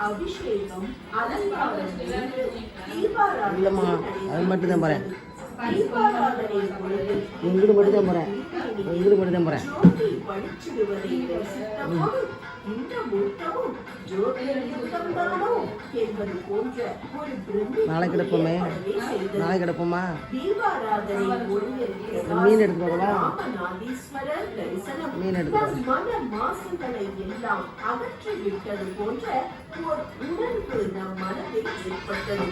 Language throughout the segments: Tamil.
அபிஷேகம் அலங்காரம் இல்லம்மா அது மட்டும் தான் போறேன் தீபாராதனை பொழுது இங்கிட்டு மட்டும் தான் போறேன் இங்கிட்டு மட்டும் தான் போறேன் ஜோதி படிச்சிடுவதை ரசித்தபோது இந்த முத்தமும் ஜோதிர்முத்தம்தானோ என்பது போன்ற ஒரு நாளைக்கு கிடப்போமே நாளைக்கு கிடப்போமா தீபாராதனை மீன் எடுத்து போகவா ராமநாதீஸ்வரர் தரிசனம் மீன் எடுத்து மன மாசுகளை எல்லாம் அகற்றி விட்டது போன்ற ஒரு உணர்வு நம் மனதில் ஏற்பட்டது.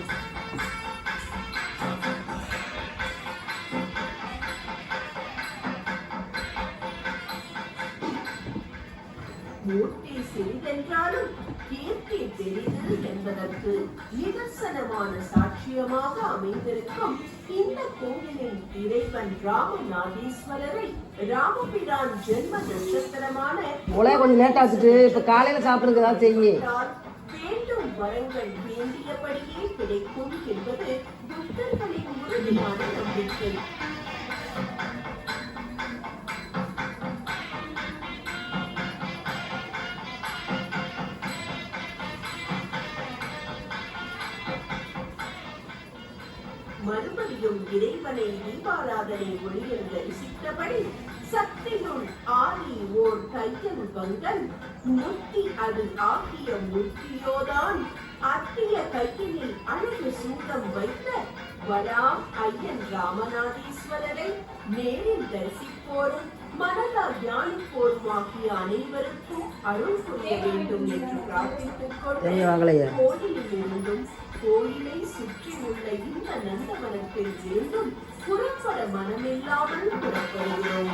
மூர்த்தி சிறிதென்றாலும் கீர்த்தி பெரிது என்பதற்கு நிதர்சனமான சாட்சியமாக அமைந்திருக்கும் இந்த கோவிலின் இறைவன் ராமநாதீஸ்வரரை ராமபிரான் ஜென்ம நட்சத்திரமான கொஞ்சம் லேட் ஆச்சுட்டு இப்ப காலையில சாப்பிடுறதுக்கு ஏதாவது செய்யுங்க. வேண்டும் வரங்கள் வேண்டியபடியே கிடைக்கும் என்பது புத்தர்களின் உறுதியான நம்பிக்கை. மறுபடியும் இறைவனை தீபாராதனை ஒளியில் தரிசித்தபடி சக்தியுள் ஆதி ஓர் கையன் பங்கன் முத்தி அது ஆகிய முத்தியோதான் அத்திய கையினில் அழகு சூடம் வைத்த வராம் ஐயன் ராமநாதீஸ்வரரை நேரில் தரிசிப்போரும் மனதால் தியானிப்போரும் ஆகிய அனைவருக்கும் அருள் புரிய வேண்டும் என்று பிரார்த்தித்துக் கொண்டு கோயிலில் இருந்தும் கோயிலை சுற்றி உள்ள இந்த நந்தவனத்தில் இருந்தும் புறப்பட மனமில்லாமல் புறப்படுகிறோம்.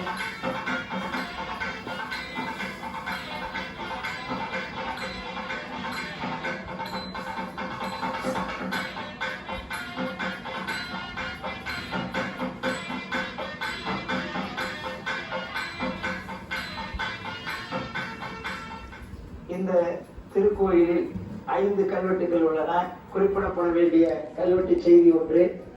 இந்த திருக்கோயிலில் 5 கல்வெட்டுகள் உள்ளன. குறிப்பிடப்பட வேண்டிய கல்வெட்டு செய்தி ஒன்று,